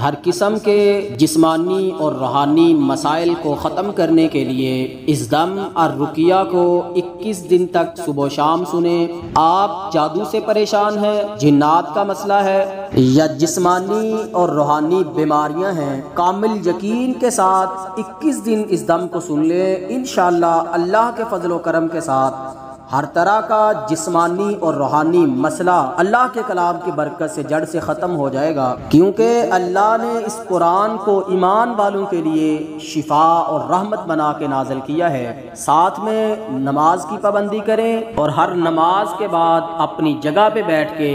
हर किस्म के जिस्मानी और रूहानी मसाइल को ख़त्म करने के लिए इस दम और रुकिया को 21 दिन तक सुबह शाम सुने। आप जादू से परेशान हैं, जिन्नात का मसला है या जिस्मानी और रूहानी बीमारियां हैं, कामिल यकीन के साथ 21 दिन इस दम को सुन ले। इंशाअल्लाह अल्लाह के फजल व करम के साथ हर तरह का जिस्मानी और रूहानी मसला अल्लाह के कलाम की बरकत से जड़ से ख़त्म हो जाएगा, क्योंकि अल्लाह ने इस कुरान को ईमान वालों के लिए शिफा और रहमत बना के नाज़िल किया है। साथ में नमाज की पाबंदी करें और हर नमाज के बाद अपनी जगह पे बैठ के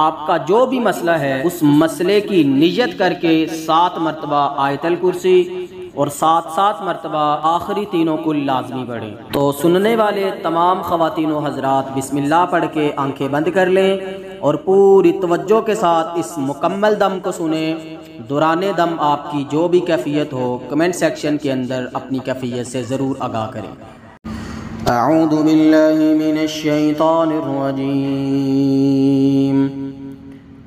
आपका जो भी मसला है उस मसले की नियत करके 7 मरतबा आयतल कुर्सी और 7 मरतबा आखिरी तीनों को लाजमी पढ़ें। तो सुनने वाले तमाम ख़वातीन व हज़रात बिस्मिल्लाह पढ़ के आंखें बंद कर लें और पूरी तवज्जो के साथ इस मुकम्मल दम को सुने। दौराने दम आपकी जो भी कैफियत हो कमेंट सेक्शन के अंदर अपनी कैफियत से ज़रूर आगाह करें। अऊज़ु बिल्लाहि मिनश शैतानिर रजीम,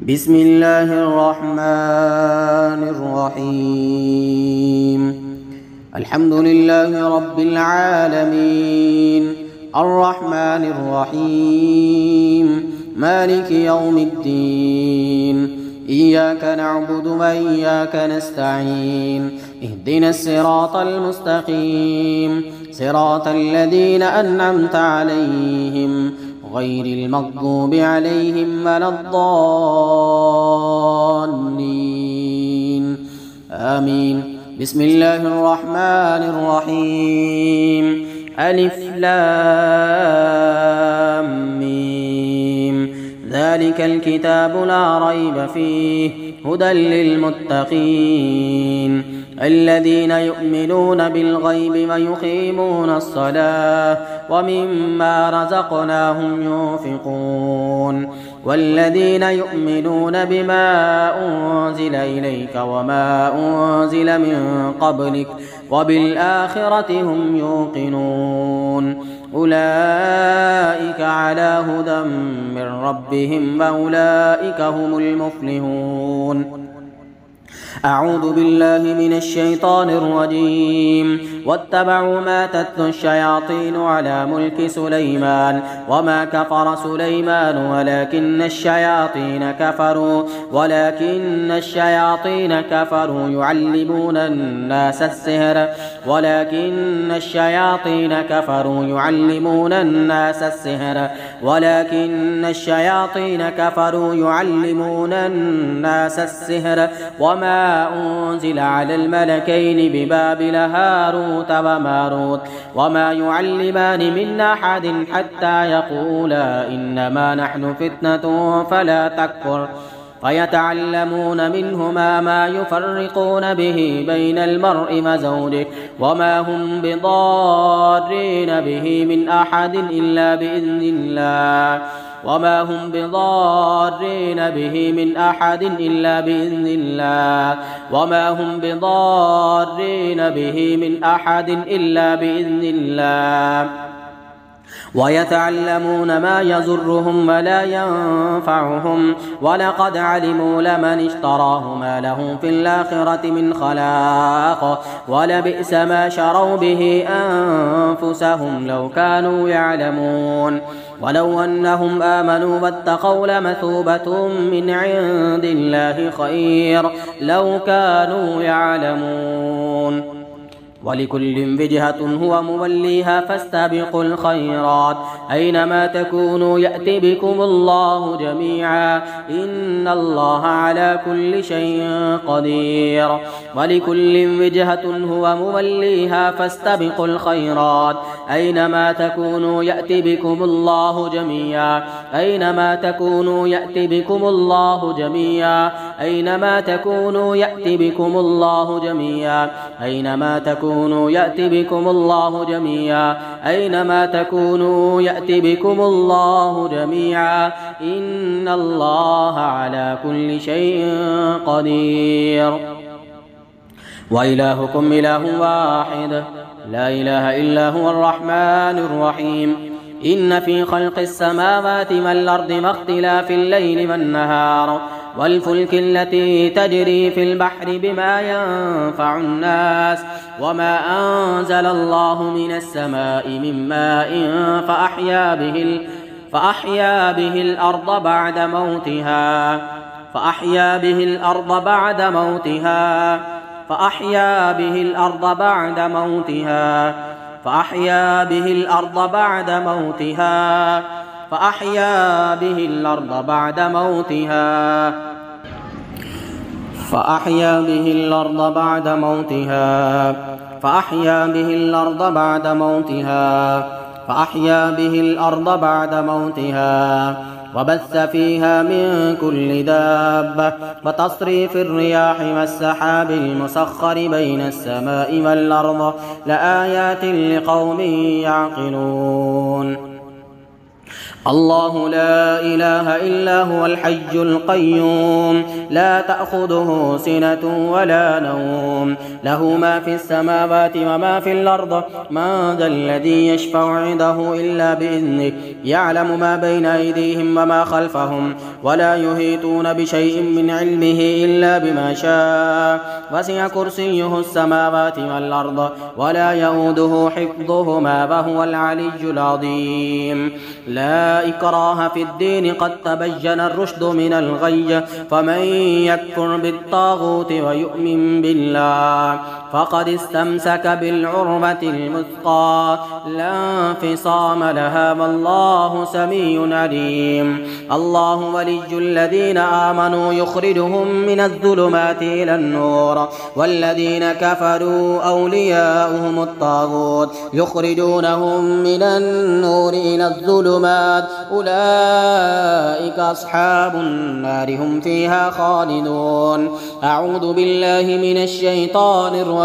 बिस्मिल्लाहिर रहमानिर रहीम, अल्हम्दुलिल्लाहि रब्बिल आलमीन, अर्रहमानिर रहीम, मालिकि यौमिद्दीन, इय्याका नअबुदु व इय्याका नस्तईन, इहदिनस सिरातल मुस्तकीम, सिरातल लज़ीना अन्अमता अलैहिम गैरिल मग़दूबि अलैहिम वलद्दाल्लीन, आमीन। बिस्मिल्लाहिर रहमानिर रहीम, अलिफ लाम मीम, ज़ालिकल किताबु ला रैब फ़ीहि हुदल लिलमुत्तक़ीन, अल्लज़ीना युमिनूना बिलग़ैबि व युक़ीमूना अस्सलाह व मिम्मा रज़क़नाहुम युन्फ़िक़ून, वल्लज़ीना युमिनूना बिमा उन्ज़िल इलैका व मा उन्ज़िल मिन क़ब्लिक व बिल आख़िरति हुम युक़िनून, उलाइका अला हुदम मिन रब्बिहिम व उलाइका हुमुल मुफ़्लिहून। अऊज़ु बिल्लाहि मिनश शैतानिर रजीम, वत्तबअू मा तत्लु अश्शयातीनु अला मुल्कि सुलैमान वमा कफ़र सुलैमान वलाकिन्न कफ़रू युअल्लिमूना अन्नास अस्सिहर वमा उन्ज़िल अलल मलकैनि बिबाबिल हारूत व मारूत वमा युअल्लिमानि मिन अहदिन हत्ता यक़ूला इन्नमा नहनु फित्नतुन फला तकफुर फयतअल्लमून मिन्हुमा मा युफ़र्रिक़ून बिहि बैनल मर्इ व ज़ौजिहि वमा हुम बिदार्रीन बिहि मिन अहदिन इल्ला बिइज़्निल्लाह वमा हुम बिदार्रीन बिहि मिन अहदिन इल्ला बिइज़्निल्लाह वमा हुम बिदार्रीन बिहि मिन अहदिन इल्ला बिइज़्निल्लाह वयतअल्लमून मा यज़ुर्रुहुम वला यंफ़अुहुम वलक़द अलिमू लमन इश्तराहु मा लहु फ़िल आख़िरति मिन ख़लाक़ वलबिअस मा शरौ बिहि अन्फ़ुसहुम लौ कानू यअलमून वलौ अन्नहुम आमनू वत्तक़ौ लमथूबतुम मिन इंदिल्लाहि ख़ैर लौ कानू यअलमून वलिकुल्लिन विजहतुन हुवा मुवल्लीहा फस्तबिकुल खैरात ऐनमा तकूनू यअति बिकुमुल्लाहु जमीआ इन्नल्लाहा अला कुल्लि शैइन क़दीर वलिकुल्लिन विजहतुन हुवा मुवल्लीहा फस्तबिकुल खैरात ऐनमा तकूनू यअति बिकुमुल्लाहु जमीआ ऐनमा तकूनू यअति बिकुमुल्लाहु जमीआ ऐनमा तकूनू यअति बिकुमुल्लाहु जमीआ ऐनमा तकूनू यअति बिकुमुल्लाहु जमीआ ऐनमा तकूनू यअति बिकुमुल्लाहु जमीआ इन्नल्लाहा अला कुल्लि शैइन क़दीर व इलाहुकुम इलाहुन वाहिद ला इलाहा इल्ला हुवल रहमानुर रहीम इन्न फी खल्क़िस समावाति वल अर्दि वख्तिलाफ़िल लैलि वन नहार والفلك التي تجري في البحر بما ينفع الناس وما أنزل الله من السماء من ماء فأحيا به الأرض بعد موتها فأحيا به الأرض بعد موتها فأحيا به الأرض بعد موتها فأحيا به الأرض بعد موتها فأحيا به الأرض بعد موتها فأحيا به الأرض بعد موتها فأحيا به الأرض بعد موتها فأحيا به الأرض بعد موتها وبث فيها من كل دابة وتصريف الرياح والسحاب المسخر بين السماء والأرض لآيات لقوم يعقلون. الله لا إله إلا هو الحي القيوم لا تأخذه سنة ولا نوم له ما في السماوات وما في الأرض من ذا الذي يشفع عنده إلا بإذنه يعلم ما بين أيديهم وما خلفهم ولا يحيطون بشيء من علمه إلا بما شاء وسع كرسيه السماوات والأرض ولا يؤوده حفظهما وهو العلي العظيم. لا إكراه في الدين قد تبين الرشد من الغي فمن يكفر بالطاغوت ويؤمن بالله فقد استمسك بالعروة الوثقى لا انفصام لها والله سميع عليم. الله ولي الذين آمنوا يخرجهم من الظلمات إلى النور والذين كفروا أولياؤهم الطاغوت يخرجونهم من النور إلى الظلمات أولئك أصحاب النار هم فيها خالدون. أعوذ بالله من الشيطان الرجيم.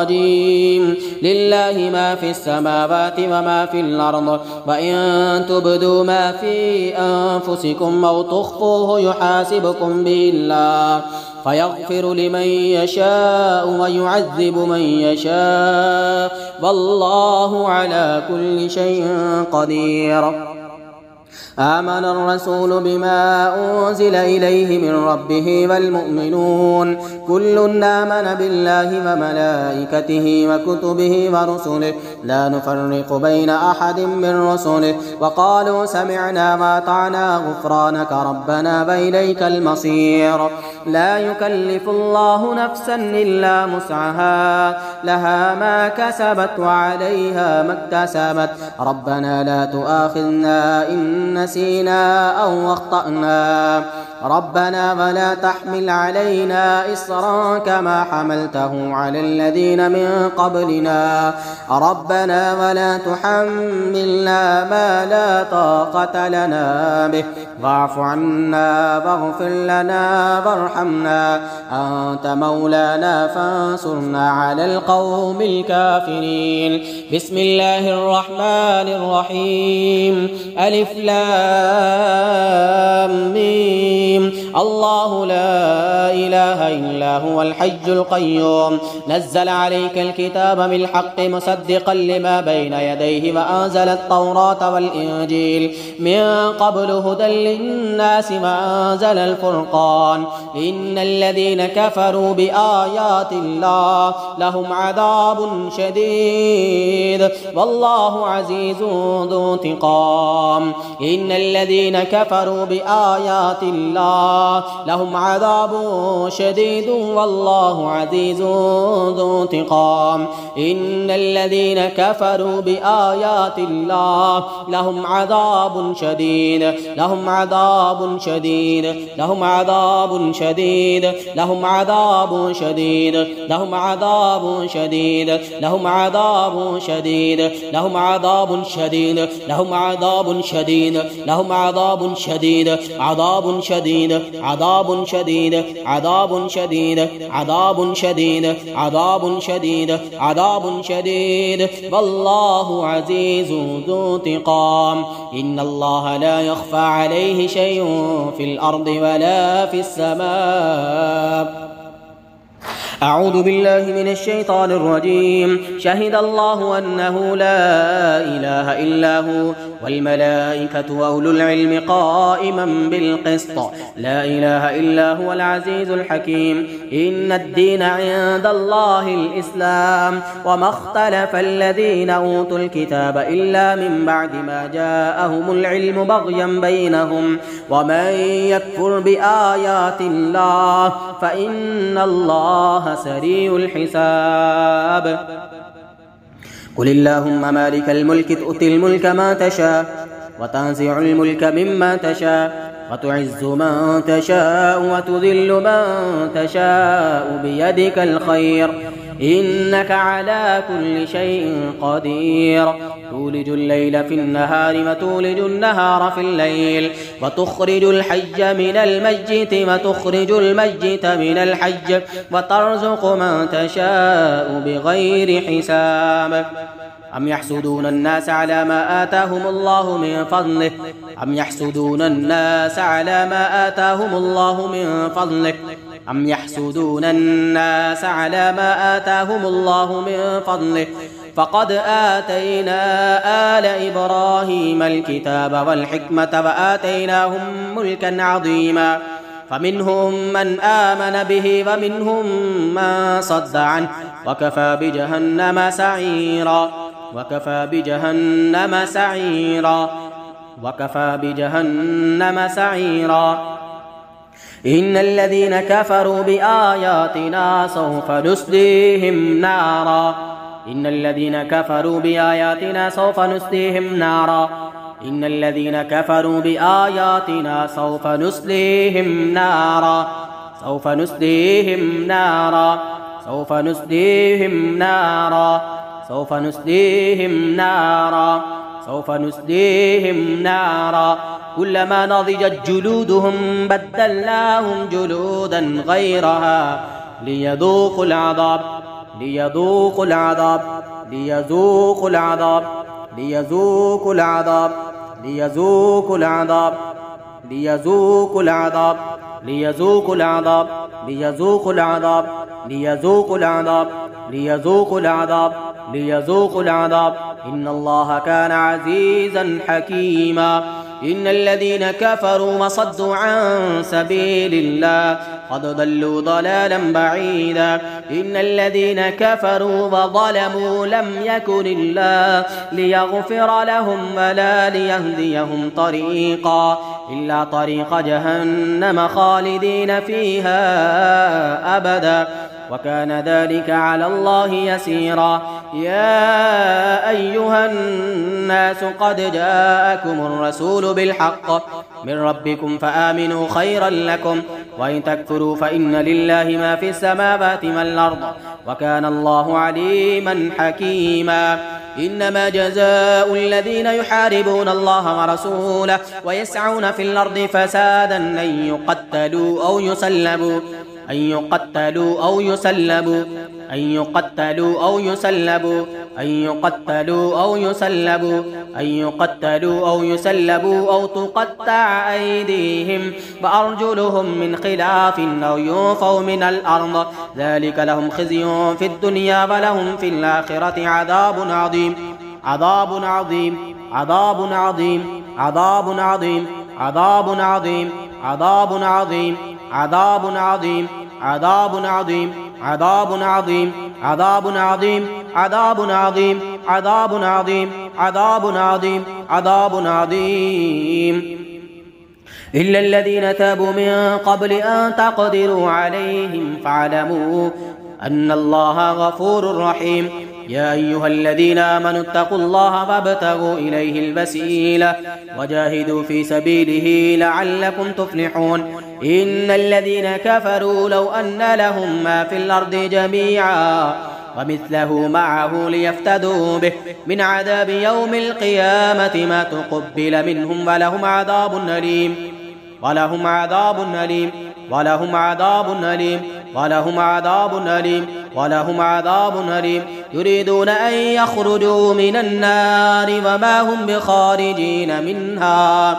لله ما في السماوات وما في الأرض وإن تبدوا ما في أنفسكم أو تخفوه يحاسبكم به الله فيغفر لمن يشاء ويعذب من يشاء والله على كل شيء قدير. آمن الرسول بما أنزل إليه من ربه والمؤمنون كل آمن بالله وملائكته وكتبه ورسله لا نفرق بين أحد من رسله وقالوا سمعنا وأطعنا غفرانك ربنا وإليك المصير. لا يكلف الله نفسا إلا وسعها لها ما كسبت وعليها ما اكتسبت ربنا لا تؤاخذنا إن نسينا أو أخطأنا ربنا ولا تحمل علينا إصرا كما حملته على الذين من قبلنا ربنا ولا تحملنا ما لا طاقة لنا به واعف عنا واغفر لنا وارحمنا أنت مولانا فانصرنا على القوم الكافرين. بسم الله الرحمن الرحيم. ألف لام ميم. الله لا إله إلا هو الحي القيوم نزل عليك الكتاب بالحق مصدقا لما بين يديه وأنزل التوراة والإنجيل من قبل هدى للناس وأنزل الفرقان إن الذين كفروا بآيات الله لهم عذاب شديد والله عزيز ذو انتقام. إن الذين كفروا بآيات الله لهم عذاب شديد والله عزيز ذو انتقام. إن الذين كفروا بآيات الله لهم عذاب شديد لهم عذاب شديد لهم عذاب شديد لهم عذاب شديد لهم عذاب شديد لهم عذاب شديد لهم عذاب شديد لهم عذاب شديد لهم عذاب شديد عذاب شديد عذاب شديد عذاب شديد عذاب شديد عذاب شديد عذاب شديد والله عزيز ذو انتقام. إن الله لا يخفى عليه شيء في الأرض ولا في السماء. أعوذ بالله من الشيطان الرجيم. شهد الله أنه لا إله إلا هو والملائكة وأولو العلم قائما بالقسط لا إله إلا هو العزيز الحكيم. إن الدين عند الله الإسلام وما اختلف الذين أوتوا الكتاب إلا من بعد ما جاءهم العلم بغيا بينهم ومن يكفر بآيات الله فإن الله سريع الحساب. قل اللهم مالك الملك تؤتي الملك ما تشاء وتنزع الملك مما تشاء وتعز من تشاء وتذل من تشاء بيدك الخير إنك على كل شيء قدير. تولج الليل في النهار وتولج النهار في الليل وتخرج الحي من الميت وتخرج الميت من الحي وترزق من تشاء بغير حساب. أم يحسدون الناس على ما آتاهم الله من فضله أم يحسدون الناس على ما آتاهم الله من فضله أم يحسدون الناس على ما آتاهم الله من فضله فقد آتينا آل إبراهيم الكتاب والحكمة وآتيناهم ملكا عظيما فمنهم من آمن به ومنهم من صد عنه وكفى بجهنم سعيرا وكفى بجهنم سعيرا وكفى بجهنم سعيرا. إن الذين كفروا بآياتنا سوف نصليهم نارا إن الذين كفروا بآياتنا سوف نصليهم نارا إن الذين كفروا بآياتنا سوف نصليهم نارا سوف نصليهم نارا سوف نصليهم نارا سوف نصليهم نارا سوف نصليهم نارا كلما نضجت جلودهم بدلناهم جلودا غيرها ليذوقوا العذاب ليذوقوا العذاب ليذوقوا العذاب ليذوقوا العذاب ليذوقوا العذاب ليذوقوا العذاب ليذوقوا العذاب ليذوقوا العذاب ليذوقوا العذاب ليذوقوا العذاب ليذوقوا العذاب إن الله كان عزيزا حكيما. إن الذين كفروا وصدوا عن سبيل الله قد ضلوا ضلالا بعيدا. إن الذين كفروا وظلموا لم يكن الله ليغفر لهم ولا ليهديهم طريقا إلا طريق جهنم خالدين فيها أبدا وكان ذلك على الله يسيرا. يا أيها الناس قد جاءكم الرسول بالحق من ربكم فآمنوا خيرا لكم وإن تكفروا فإن لله ما في السماوات والأرض وكان الله عليما حكيما. إنما جزاء الذين يحاربون الله ورسوله ويسعون في الأرض فسادا أن يقتلوا أو يسلبوا أن يقتلوا أو يسلبوا أن يقتلوا أو يسلبوا أن يقتلوا أو يسلبوا أن يقتلوا أو يسلبوا أو تقطع أيديهم وأرجلهم من خلاف أو ينفوا من الأرض ذلك لهم خزي في الدنيا ولهم في الآخرة عذاب عظيم عذاب عظيم عذاب عظيم عذاب عظيم عذاب عظيم عذاب عظيم عذاب عظيم عذاب عظيم عذاب عظيم عذاب عظيم عذاب عظيم عذاب عظيم عذاب عظيم عذاب عظيم. إلا الذين تابوا من قبل أن تقدروا عليهم فاعلموا أن الله غفور رحيم. يا أيها الذين آمنوا اتقوا الله وابتغوا إليه الوسيلة وجاهدوا في سبيله لعلكم تفلحون. إن الذين كفروا لو أن لهم ما في الأرض جميعا ومثله معه ليفتدوا به من عذاب يوم القيامة ما تقبل منهم ولهم عذاب أليم ولهم عذاب أليم ولهم عذاب أليم ولهم عذاب أليم ولهم عذاب أليم. يريدون أن يخرجوا من النار وما هم بخارجين منها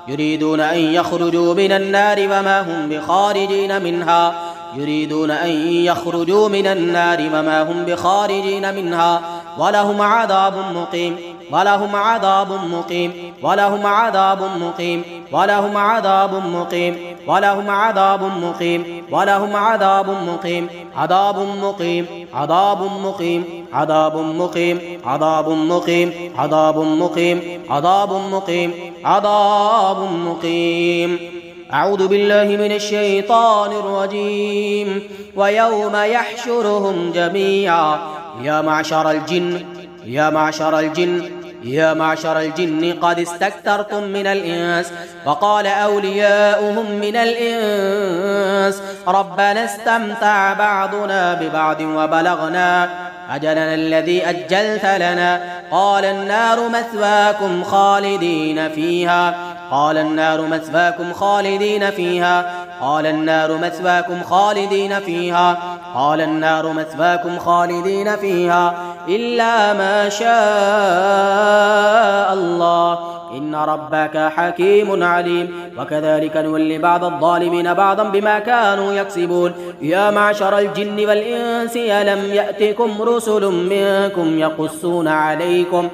يريدون أن يخرجوا من النار وما هم بخارجين منها يريدون أن يخرجوا من النار وما هم بخارجين منها ولهم عذاب مقيم ولهم عذاب مقيم ولهم عذاب مقيم ولهم عذاب مقيم ولهم عذاب مقيم ولهم عذاب مقيم عذاب مقيم عذاب مقيم عذاب مقيم عذاب مقيم عذاب مقيم عذاب مقيم عذاب مقيم. أعوذ بالله من الشيطان الرجيم. ويوم يحشرهم جميعا يا معشر الجن قد استكثرتم من الإنس وقال أولياؤهم من الإنس ربنا استمتع بعضنا ببعض وبلغنا أجلنا الذي أجلت لنا قال النار مثواكم خالدين فيها قال النار مثواكم خالدين فيها قال النار مثواكم خالدين فيها قال النار مثواكم خالدين فيها إلا ما شاء الله إن ربك حكيم عليم. وكذلك نولي بعض الظالمين بعضا بما كانوا يكسبون. يا معشر الجن والإنس ألم يأتكم رسل منكم يقصون عليكم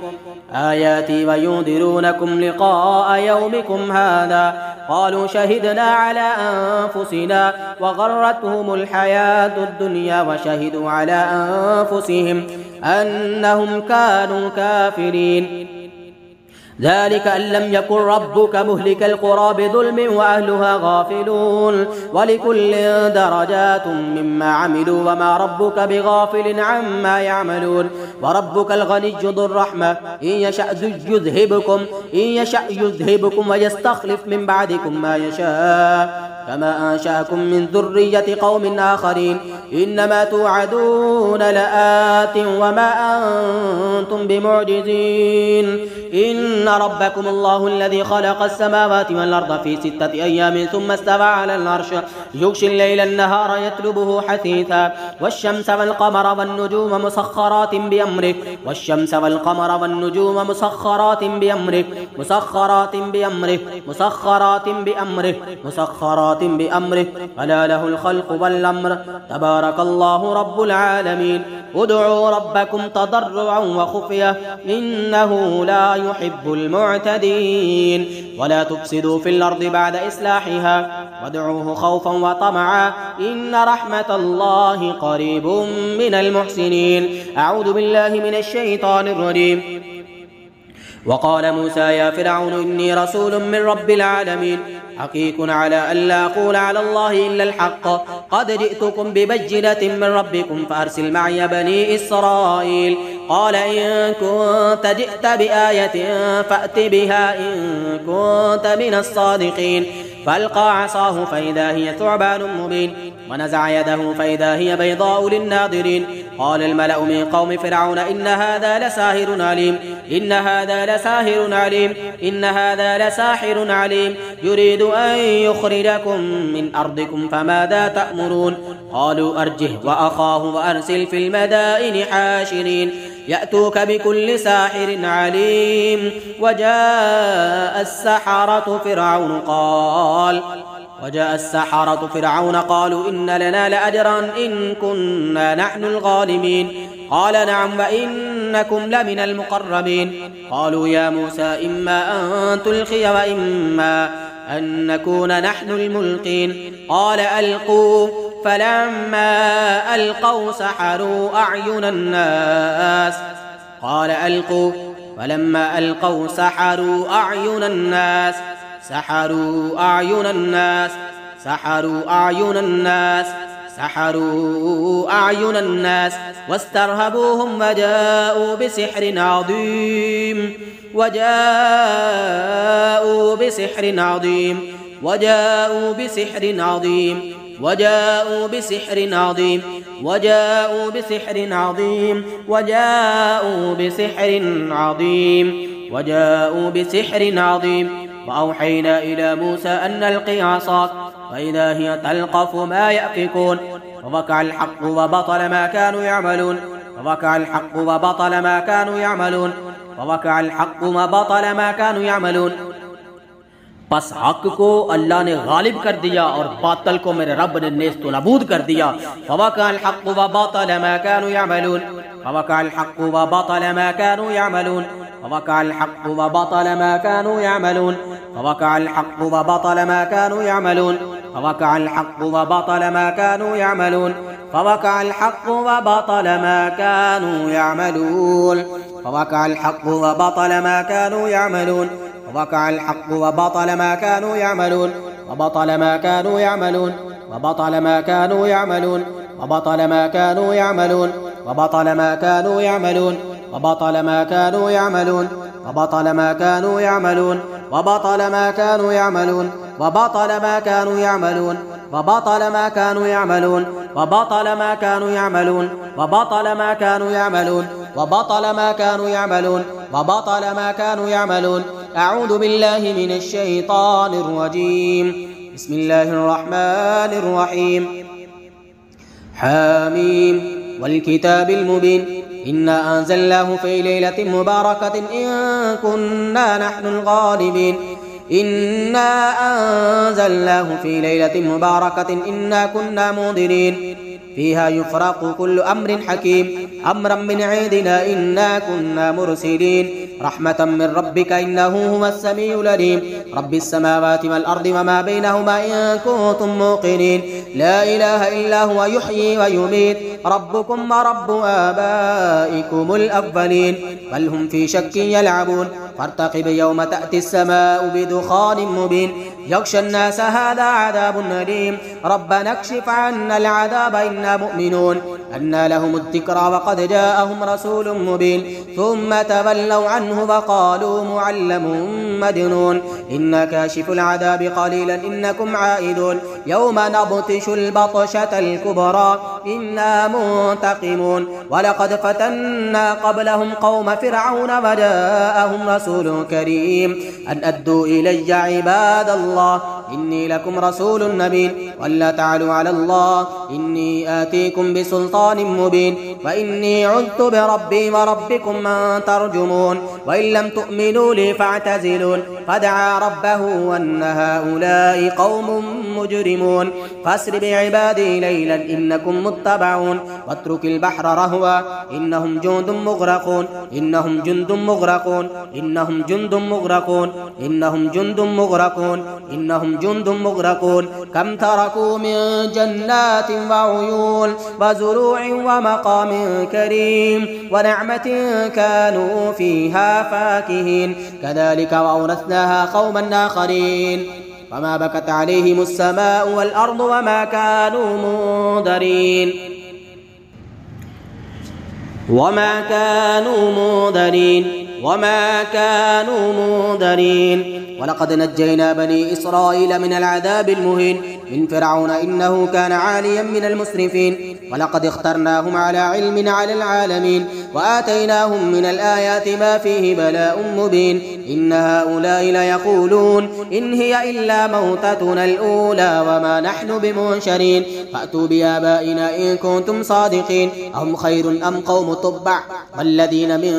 آياتي وينذرونكم لقاء يومكم هذا قالوا شهدنا على أنفسنا وغرتهم الحياة الدنيا وشهدوا على أنفسهم أنهم كانوا كافرين. ذلك أن لم يكن ربك مهلك القرى بظلم وأهلها غافلون ولكل درجات مما عملوا وما ربك بغافل عما يعملون. وربك الغني ذو الرحمة إن يشأ يذهبكم ويستخلف من بعدكم ما يشاء كما أنشأكم من ذرية قوم آخرين إنما توعدون لآت وما أنتم بمعجزين. إن ربكم الله الذي خلق السماوات والأرض في 6 أيام ثم استوى على العرش يغشي الليل النهار يطلبه حثيثا والشمس والقمر والنجوم مسخرات بأمره والشمس والقمر والنجوم مسخرات بأمره مسخرات بأمره مسخرات بأمره مسخرات بأمره ألا له الخلق والأمر تبارك الله رب العالمين. ادعوا ربكم تضرعا وخفية إنه لا يحب المعتدين. ولا تفسدوا في الأرض بعد إصلاحها وادعوه خوفا وطمعا إن رحمة الله قريب من المحسنين. أعوذ بالله من الشيطان الرجيم. وقال موسى يا فرعون إني رسول من رب العالمين حقيق على ألا أقول على الله إلا الحق قد جئتكم ببينة من ربكم فأرسل معي بني إسرائيل. قال إن كنت جئت بآية فأت بها إن كنت من الصادقين. فألقى عصاه فإذا هي ثعبان مبين ونزع يده فإذا هي بيضاء للناظرين. قال الملأ من قوم فرعون إن هذا لساحر عليم إن هذا لساحر عليم إن هذا لساحر عليم يريد أن يخرجكم من أرضكم فماذا تأمرون. قالوا أرجه وأخاه وأرسل في المدائن حاشرين يأتوك بكل ساحر عليم. وجاء السحرة فرعون قالوا إن لنا لأجرا إن كنا نحن الغالبين. قال نعم وإنكم لمن المقربين. قالوا يا موسى إما أن تلقي وإما أن نكون نحن الملقين. قال ألقوا فلما ألقوا سحروا أعين الناس. قال ألقوا فلما ألقوا سحروا أعين الناس سحروا أعين الناس سحروا أعين الناس سحروا أعين الناس واسترهبوهم وجاءوا بسحر عظيم وجاءوا بسحر عظيم وجاءوا بسحر عظيم وجاءوا بسحر عظيم وجاءوا بسحر عظيم وجاءوا بسحر عظيم وجاءوا بسحر عظيم. وأوحينا إلى موسى أن ألقي عصاك فإذا هي تلقف ما يأفكون. ووقع الحق وبطل ما كانوا يعملون ووقع الحق وبطل ما كانوا يعملون ووقع الحق وبطل ما كانوا يعملون. बस हक को अल्लाह ने गालिब कर दिया और बातल को मेरे रब ने नेस्त नबूद कर दिया। फवक़अल हक़्क़ु व बतल मा कानू यअमलून फवक़अल हक़्क़ु व बतल मा कानू यअमलून। فوقع الحق وبطل ما كانوا يعملون فوقع الحق وبطل ما كانوا يعملون فوقع الحق وبطل ما كانوا يعملون فوقع الحق وبطل ما كانوا يعملون فوقع الحق وبطل ما كانوا يعملون فوقع الحق وبطل ما كانوا يعملون وبطل ما كانوا يعملون وبطل ما كانوا يعملون وبطل ما كانوا يعملون وبطل ما كانوا يعملون وبطل ما كانوا يعملون وبطل ما كانوا يعملون وبطل ما كانوا يعملون وبطل ما كانوا يعملون وبطل ما كانوا يعملون وبطل ما كانوا يعملون وبطل ما كانوا يعملون وبطل ما كانوا يعملون وبطل ما كانوا يعملون. أعوذ بالله من الشيطان الرجيم. بسم الله الرحمن الرحيم. حاميم والكتاب المبين إنا أنزلناه في ليلة مباركة إن كنا نحن الغالبين إنا أنزلناه في ليلة مباركة إنا كنا منذرين فيها يفرق كل أمر حكيم أمرا من عندنا إنا كنا مرسلين رحمة من ربك إنه هو السميع العليم رب السماوات والأرض وما بينهما إن كنتم موقنين لا إله إلا هو يحيي ويميت ربكم ورب آبائكم الأولين بل هم في شك يلعبون فارتقب يوم تأتي السماء بدخان مبين يغشى الناس هذا عذاب أليم ربنا اكشف عنا العذاب إنا مؤمنون أنى لهم الذكرى وقد جاءهم رسول مبين ثم تولوا عنه وقالوا معلم مجنون إنا كاشف العذاب قليلا إنكم عائدون يوم نبطش البطشة الكبرى إنا منتقمون ولقد فتنا قبلهم قوم فرعون وجاءهم رسول كريم أن أدوا إلي عباد الله إني لكم رسول نبي ولا تعلوا على الله إني آتيكم بسلطان مبين وإني عذت بربي وربكم أن ترجمون وإن لم تؤمنوا لي فاعتزلون فدعا ربه أن هؤلاء قوم مجرمون فاسر بعبادي ليلا إنكم متبعون واترك البحر رهوا إنهم جند مغرقون إنهم جند مغرقون إنهم جند مغرقون إنهم جند مغرقون إنهم جند مغرقون كم تركوا من جنات وعيون وزروع ومقام كريم ونعمة كانوا فيها فاكهين كذلك وأورثناها قوما آخرين فما بكت عليهم السماء والأرض وما كانوا منذرين وما كانوا منذرين وما كانوا منذرين ولقد نجينا بني إسرائيل من العذاب المهين من فرعون إنه كان عاليا من المسرفين ولقد اخترناهم على علم على العالمين وآتيناهم من الآيات ما فيه بلاء مبين إن هؤلاء ليقولون إن هي إلا موتتنا الأولى وما نحن بمنشرين فأتوا بآبائنا إن كنتم صادقين أهم خير أم قوم تبع والذين من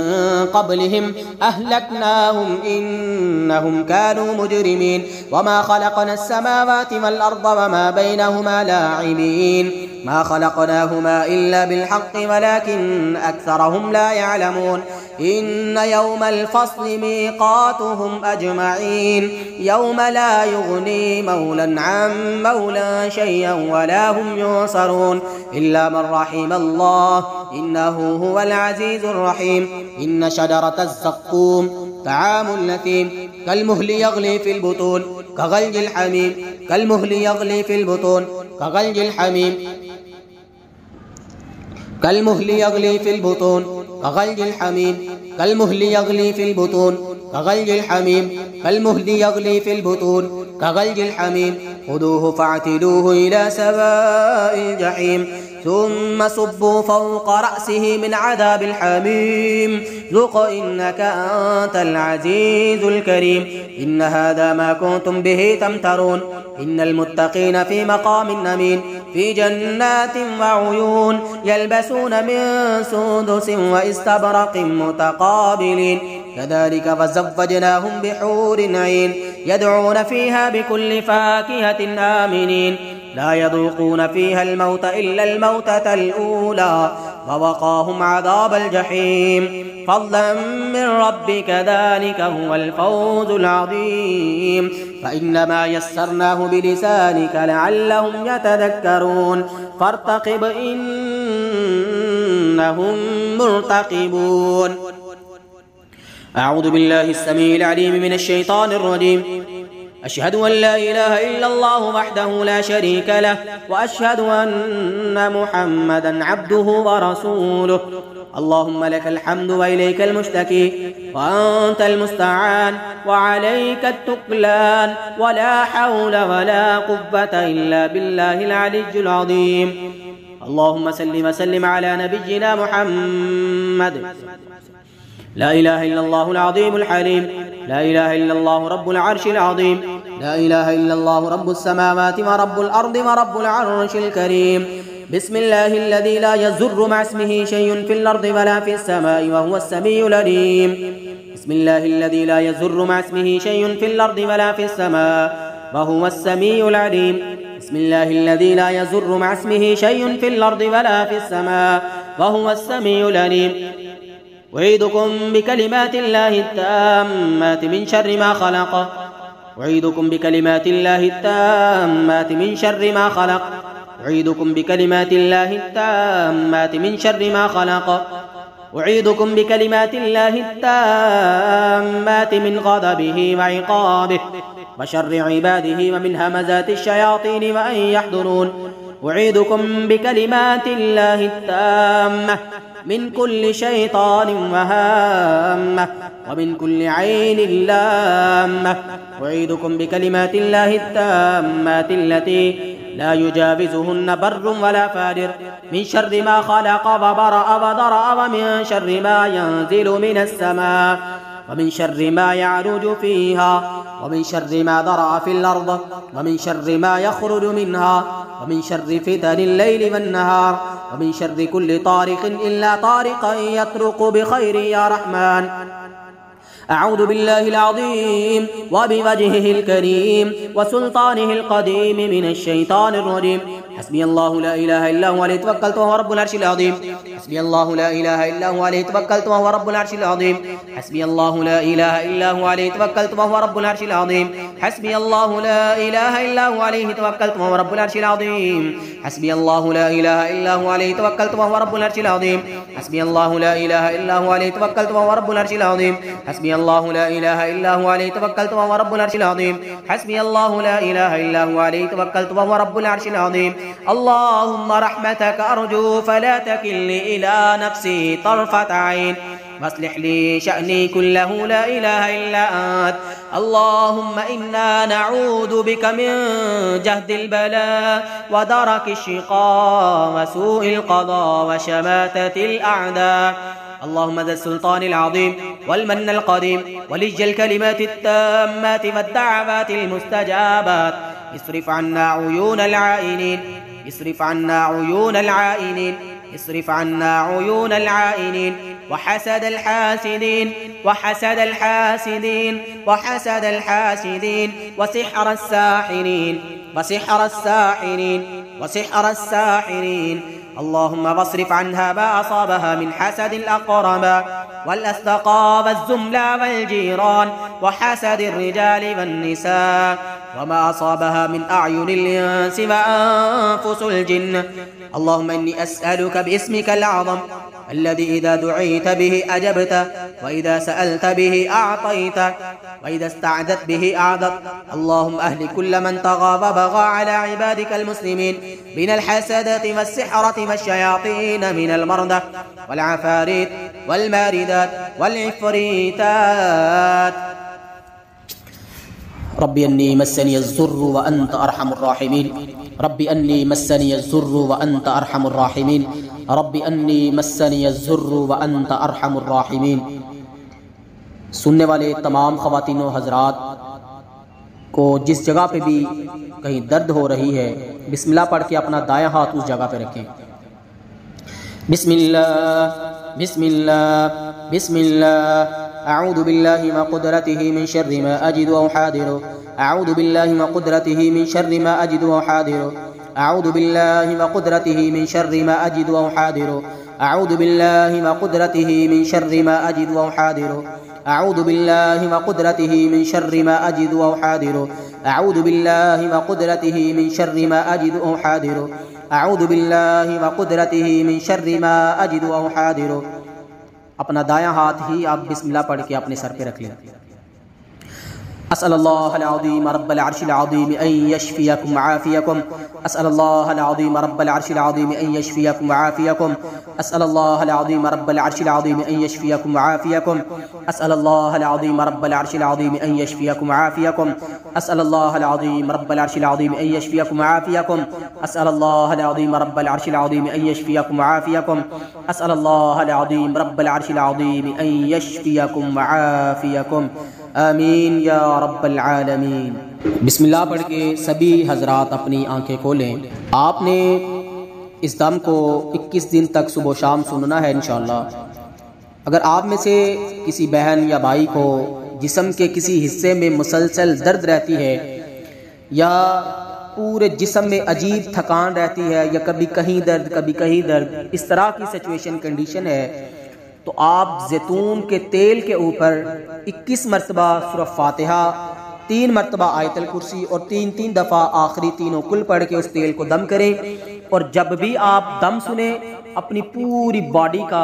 قبلهم أهلكناهم إنهم كانوا مجرمين وما خلقنا السماوات والأرض وما بينهما لاعبين ما خلقناهما إلا بالحق ولكن أكثرهم لا يعلمون إن يوم الفصل ميقاتهم أجمعين يوم لا يغني مولى عن مولى شيئا ولا هم ينصرون إلا من رحم الله إنه هو العزيز الرحيم إن شجرة الزقوم طعام الأثيم كالمهل يغلي في البطون كغلي الحميم كالمهل يغلي في البطون كغلي الحميم كالمهل يغلي في البطون كغلي الحميم كالمهل يغلي في البطون كغلي الحميم كالمهل يغلي في البطون كغلي الحميم خذوه فاعتلوه إلى سواء الجحيم ثم صبوا فوق رأسه من عذاب الحميم ذق إنك أنت العزيز الكريم إن هذا ما كنتم به تمترون إن المتقين في مقام أمين في جنات وعيون يلبسون من سندس واستبرق متقابلين كذلك فزوجناهم بحور عين يدعون فيها بكل فاكهة آمنين لا يذوقون فيها الموت إلا الموتة الأولى ووقاهم عذاب الجحيم فضلا من ربك ذلك هو الفوز العظيم. فإنما يسرناه بلسانك لعلهم يتذكرون فارتقب إنهم مرتقبون. أعوذ بالله السميع العليم من الشيطان الرجيم. أشهد أن لا إله إلا الله وحده لا شريك له وأشهد أن محمدا عبده ورسوله. اللهم لك الحمد وإليك المشتكي وأنت المستعان وعليك التكلان ولا حول ولا قوة إلا بالله العلي العظيم. اللهم صل وسلم على نبينا محمد. لا إله إلا الله العظيم الحليم. لا إله إلا الله رب العرش العظيم. لا إله إلا الله رب السماوات ورب الأرض ورب العرش الكريم. بسم الله الذي لا يضر مع اسمه شيء في الأرض ولا في السماء وهو السميع العليم. بسم الله الذي لا يضر مع اسمه شيء في الأرض ولا في السماء وهو السميع العليم. بسم الله الذي لا يضر مع اسمه شيء في الأرض ولا في السماء وهو السميع العليم. أعيذكم بكلمات الله التامات من شر ما خلق. أعيذكم بكلمات الله التامات من شر ما خلق. أعيذكم بكلمات الله التامات من شر ما خلق. أعيذكم بكلمات الله التامات من غضبه وعقابه وشر عباده ومن همزات الشياطين وأن يحضرون. أعيذكم بكلمات الله التامة من كل شيطان وهامة ومن كل عين لامة. أعيذكم بكلمات الله التامات التي لا يجاوزهن بر ولا فاجر من شر ما خلق وبرأ وضرأ ومن شر ما ينزل من السماء ومن شر ما يعرج فيها ومن شر ما ذرأ في الأرض ومن شر ما يخرج منها ومن شر فتن الليل والنهار ومن شر كل طارق إلا طارقا يطرق بخير يا رحمن. أعوذ بالله العظيم وبوجهه الكريم وسلطانه القديم من الشيطان الرجيم. حسبي الله لا إله إلا هو عليه توكلت وهو رب العرش العظيم. حسبي الله لا إله إلا هو عليه توكلت وهو رب العرش العظيم. حسبي الله لا إله إلا هو عليه توكلت وهو رب العرش العظيم. حسبي الله لا إله إلا هو عليه توكلت وهو رب العرش العظيم. حسبي الله لا إله إلا هو عليه توكلت وهو رب العرش العظيم. حسبي الله لا إله إلا هو عليه توكلت وهو رب العرش العظيم. حسبي الله لا إله إلا هو عليه توكلت وهو رب العرش العظيم. حسبي الله لا إله إلا هو عليه توكلت وهو رب العرش العظيم. اللهم رحمتك أرجو فلا تكلني إلى نفسي طرفة عين واصلح لي شأني كله لا إله إلا أنت. اللهم إنا نعوذ بك من جهد البلاء ودرك الشقاء وسوء القضاء وشماتة الأعداء. اللهم ذا السلطان العظيم والمن القديم ولج الكلمات التامات والدعوات المستجابات اصرف عنا عيون العائنين. اصرف عنا عيون العائنين. اصرف عنا عيون العائنين وحسد الحاسدين وحسد الحاسدين وحسد الحاسدين وسحر الساحرين وسحر الساحرين وسحر الساحرين. اللهم واصرف عنها ما أصابها من حسد الأقرباء والأصدقاء والزملاء والجيران وحسد الرجال والنساء وما أصابها من أعين الإنس وأنفس الجن. اللهم إني أسألك باسمك الأعظم الذي إذا دعيت به أجبت وإذا سألت به أعطيت وإذا استعذت به أعذت. اللهم أهل كل من طغى وبغى على عبادك المسلمين من الحسدة والسحرة والشياطين من المرضى والعفاريت والماردات والعفريتات. ربي أني مسني الضر وأنت أرحم الراحمين. ربي أني مسني الضر وأنت أرحم الراحمين. ربي أني مسني الضر وأنت أرحम الراحمين. सुनने वाले तमाम ख़वातीन व हज़रात को जिस जगह पे भी कहीं दर्द हो रही है बिस्मिल्लाह पढ़ के अपना दायां हाथ उस जगह पे रखें। बिस्मिल्लाह बिस्मिल्लाह बिस्मिल्लाह। अऊज़ु बिल्लाहि व क़ुदरतिही मिन शर्रि मा अजिदु व हादिरु। अऊज़ु बिल्लाहि व क़ुदरतिही मिन शर्रि मा अजिदु व हादिरु। अऊज़ु बिल्लाहि व क़ुदरतिही मिन शर्रि मा अजिदु व हादिरु। أعوذ بالله وقدرته من شر ما أجد وأحاذر أعوذ بالله وقدرته من شر ما أجد وأحاذر أعوذ بالله وقدرته من شر ما أجد وأحاذر أعوذ بالله وقدرته من شر ما أجد وأحاذر. اپنا دایاں ہاتھ ہی آپ بسم اللہ پڑھ کے اپنے سر پہ رکھ لیں. أسأل الله العظيم رب العرش العظيم أن يشفيكم وعافيكم. أسأل الله العظيم رب العرش العظيم أن يشفيكم وعافيكم. أسأل الله العظيم رب العرش العظيم أن يشفيكم وعافيكم. أسأل الله العظيم رب العرش العظيم أن يشفيكم وعافيكم. أسأل الله العظيم رب العرش العظيم أن يشفيكم وعافيكم. أسأل الله العظيم رب العرش العظيم أن يشفيكم وعافيكم. أسأل الله العظيم رب العرش العظيم أن يشفيكم وعافيكم. آمین یا رب العالمین. بسم اللہ پڑھ کے سبھی حضرات اپنی آنکھیں کھولیں. آپ نے اس دم کو 21 دن تک صبح و شام سننا ہے انشاءاللہ. اگر آپ میں سے کسی بہن یا بھائی کو جسم کے کسی حصے میں مسلسل درد رہتی ہے یا پورے جسم میں عجیب تھکان رہتی ہے یا کبھی کہیں درد کبھی کہیں درد، اس طرح کی سچویشن کنڈیشن ہے، تو آپ زیتون کے تیل کے اوپر 21 مرتبہ سورہ فاتحہ، 3 مرتبہ آیت الکرسی اور 3 دفعہ آخری تینوں کل پڑھ کے اس تیل کو دم کریں. اور جب بھی آپ دم سنیں اپنی پوری باڈی کا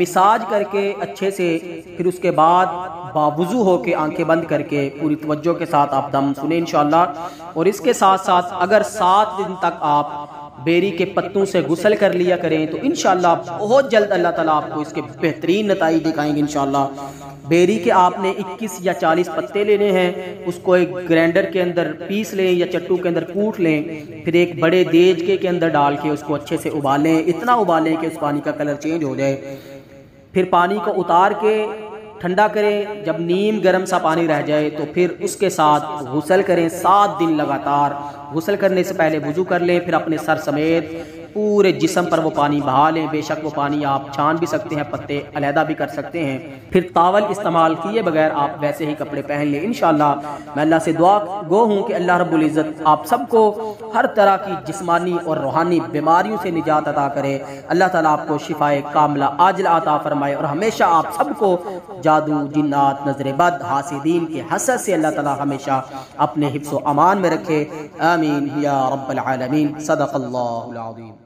مساج کر کے اچھے سے، پھر اس کے بعد باوضو ہو کے آنکھیں بند کر کے پوری توجہ کے ساتھ آپ دم سنیں انشاءاللہ. اور اس کے ساتھ ساتھ اگر 7 دن تک آپ بیری کے پتوں سے غسل کر لیا کریں تو انشاءاللہ بہت جلد اللہ تعالیٰ آپ کو اس کے بہترین نتائج دکھائیں گے انشاءاللہ. بیری کے آپ نے 21 یا 40 پتے لینے ہیں، اس کو ایک گرینڈر کے اندر پیس لیں یا چٹو کے اندر کوٹ لیں، پھر ایک بڑے دیچکے کے اندر ڈال کے اس کو اچھے سے ابالیں، اتنا ابالیں کہ اس پانی کا کلر چینج ہو جائے. پھر پانی کو اتار کے ٹھنڈا کریں، جب نیم گرم سا پانی رہ جائے تو پھر اس کے ساتھ غسل کریں 7 دن لگاتار. غسل کرنے سے پہلے وضو کر لیں، پھر اپنے سر سمیت پورے جسم پر وہ پانی بہا لیں. بے شک وہ پانی آپ چھان بھی سکتے ہیں، پتے علیحدہ بھی کر سکتے ہیں. پھر تاول استعمال کیے بغیر آپ ویسے ہی کپڑے پہن لیں انشاءاللہ. میں اللہ سے دعا گو ہوں کہ اللہ رب العزت آپ سب کو ہر طرح کی جسمانی اور روحانی بیماریوں سے نجات عطا کرے. اللہ تعالیٰ آپ کو شفائے کاملہ عاجلہ عطا فرمائے اور ہمیشہ آپ سب کو جادو، جنات، نظر بد، حاسدین کے حسد سے اللہ تعالیٰ ہمیشہ اپنے حفظ و امان میں رکھے. آمین یا رب العالمین. صدق اللہ العظیم.